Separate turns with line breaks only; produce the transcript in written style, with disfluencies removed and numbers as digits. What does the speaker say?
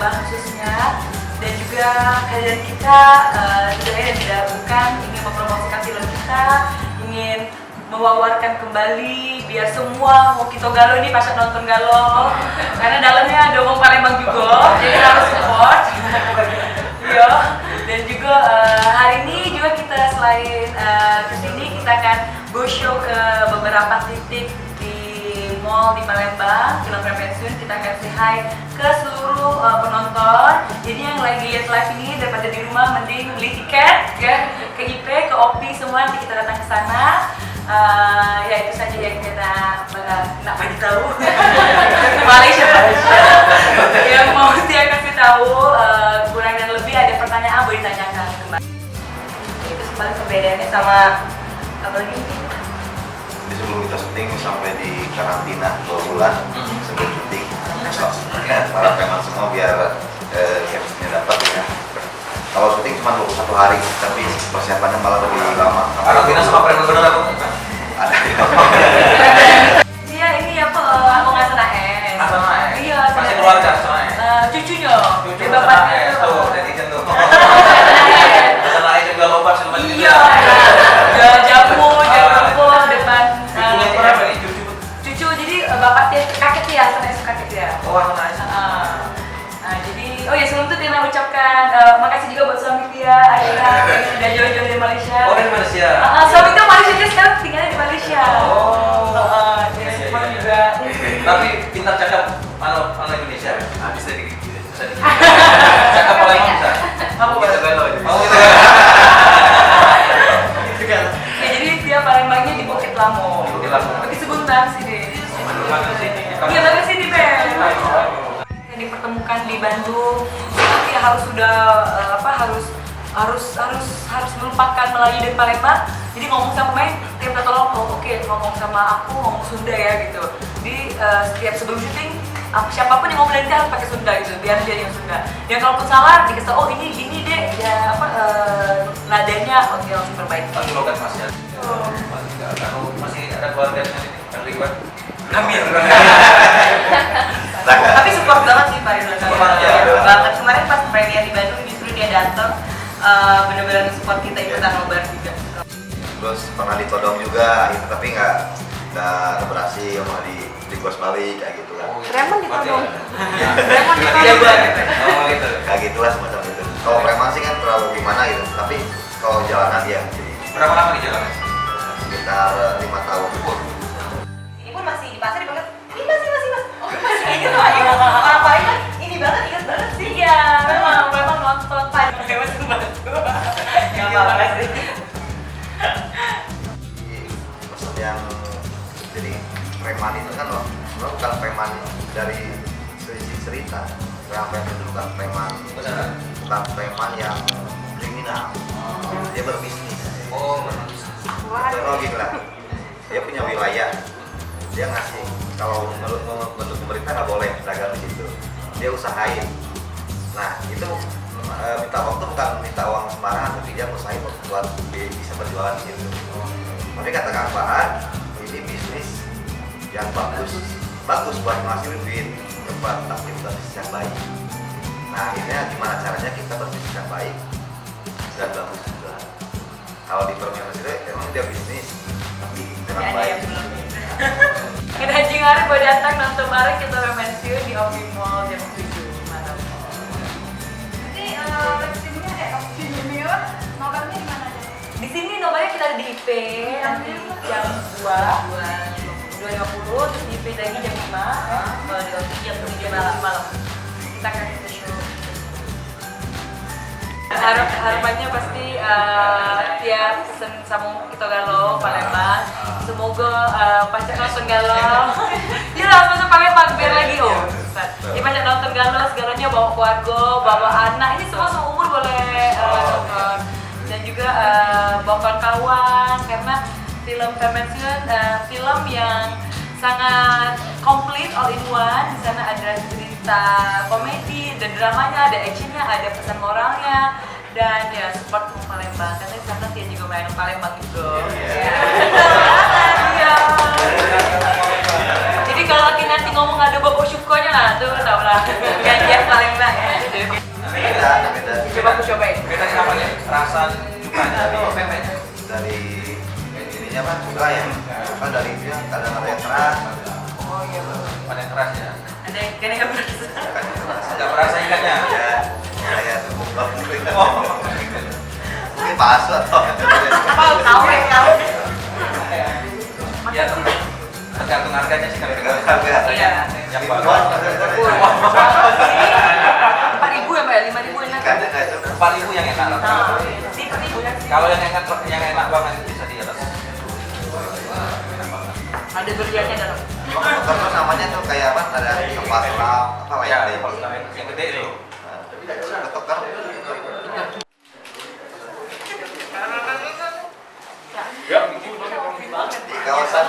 Palembang khususnya, dan juga kehadiran kita tidak lain dan tidak bukan ingin mempromosikan film kita, ingin mewawarkan kembali biar semua mau kita Galo ini pas nonton Galo karena dalamnya ada omong Palembang juga, jadi harus support. Iya. Dan juga hari ini juga kita selain kesini kita akan go show ke beberapa titik di mall di Palembang, Film Pensiun. Kita akan say hi ke seluruh penonton. Jadi yang lagi lihat live ini daripada di rumah mending beli tiket ya ke IP, ke OPI semua, nanti kita datang ke sana. Ya itu saja yang kita nak bagi tahu. Malaysia yang mau saya kasih tahu, kurang dan lebih ada pertanyaan boleh ditanyakan kembali. Itu sebenarnya perbedaannya sama apa lagi?
Sebelum kita syuting sampai di karantina 2 bulan sebelum syuting, para preman semua biar chemistry-nya dapat ya. Kalau syuting cuma 21 hari, tapi persiapannya malah lebih lama.
Karantina sama preman bener aku?
Ada.
Iya ini apa? Aku nggak sana
Sama
Iya.
masih keluarga sama
Cucunya.
Cucu
Di bapaknya
tuh, netizen tuh. Sana juga lompat sama
Iya. Jamu depan.
Cucunya berapa nih cucu?
Cucu jadi bapaknya kakek ya, sana kakek ya.
Oh, sana.
Nah, jadi ya sebelum itu Tina ucapkan makasih juga buat suami Tia, ayah yang sudah jauh-jauh dari Malaysia.
Oh, dari Malaysia.
Suami Tia Malaysia, dia sekarang tinggalnya di Malaysia. Jadi
Iya,
semua
iya.
juga.
Tapi pintar cakap mana Indonesia? Bisa dikit. Cakap Palembang bisa.
Apa bahasa?
Oh, gitu.
Ya jadi Tia Palembangnya di Bukit Lamo.
Bukit Lamo.
Di Seguntan sini. Iya, dari sini Ben. Yang dipertemukan di Bandung, tapi harus sudah harus melupakan Melayu dan Palembang. Jadi ngomong sama pemain, tiap kata tolong, oke, ngomong sama aku ngomong Sunda ya gitu. Di setiap sebelum syuting, siapapun yang mau belajar harus pakai Sunda gitu, biar dia yang Sunda. Dan kalaupun salah, dikasih oh ini gini deh, ya nadanya, oke langsung perbaiki.
Masih logat Mas ya. Masih ada keluarga di sini, yang Ridwan. Amin.
Tapi support banget sih Pak Ridwan. Banget kemarin pas premier di Bandung justru dia datang benar-benar support kita ikutan nobar juga.
Terus pernah ditodong juga, tapi nggak berhasil, mau di bos balik kayak gitu kan.
Preman ditodong.
Preman ditodong. Oh gitu.
Kayak gitulah semacam itu. Kalau preman sih kan terlalu gimana gitu, tapi kalau jalanan dia jadi
Berapa lama di jalan?
sekitar 5 tahun.
Ini pun masih di pasar dipanggil, ini masih oh masih ingat orang paling kan ini banget ingat banget sih. Iya memang nonton Pak Dewas bantu. Nggak apa-apa sih.
Maksud yang jadi preman itu kan sebenarnya bukan preman dari sisi cerita. Preman itu bukan preman yang kriminal. Dia berbisnis.
Oh, benar.
Teknologi lah. Dia punya wilayah. Dia ngasih, kalau menurut pemerintah nggak boleh dagang di situ. Dia usahain. Nah itu minta waktu bukan minta uang sembarangan, tapi dia usahain buat bisa berjualan di situ. Tapi kata Kang Bahan, ini bisnis yang bagus buat menghasilkan duit, cepat, tapi bukan bisnis yang baik. Nah akhirnya gimana caranya kita berbisnis yang baik dan bagus juga. Kalau di permainan itu emang dia bisnis, tapi dengan baik.
Kita anjing hari buat datang nonton bareng kita pensiun di Opi Mall jam 7 malam.
Jadi opsi junior nobarnya di mana aja?
Di sini nomornya kita ada di IP nanti jam 2.50, terus di IP lagi jam 5. Kalau di Opi jam 7 malam. Kita akan ke show. Harapannya pasti tiap pesen sama kita Galo Palembang, semoga pacar nonton Galo dia langsung masuk Palembang biar lagi dia pacar nonton Galo segalanya bawa keluarga, bawa anak, ini semua seumur boleh nonton, dan juga bawa kawan-kawan karena film Pensiun film yang sangat komplit all in one. Di sana ada cerita komedi, ada dramanya, ada actionnya, ada pesan moralnya, dan ya support Palembang karena di sana dia juga main Palembang juga. Iya. Jadi kalau nanti ngomong ada Bobo Syukonya lah tuh tau lah, gantian Palembang ya.
ada yang keras,
Oh iya bang.
Mana yang keras ya?
Ada yang kayaknya nggak berasa.
Nggak berasa ikatnya.
ya kayak tubuh
Oh.
mungkin palsu atau
Kawin kawin.
Ya tergantung harganya sih kalau
Tergantung harga.
Iya.
Yang
Ribuan.
baru.
4.000 ya mbak ya, 5.000 enak.
Ikannya nggak itu
4.000 yang enak.
Nah, di 4.000 ya.
Kalau yang enak banget bisa di atas.
Ada duriannya dalam.
dokter tuh namanya tuh kayak apa, ada kepala apa
Ya,
lain
yang gede itu.
dokter di kawasan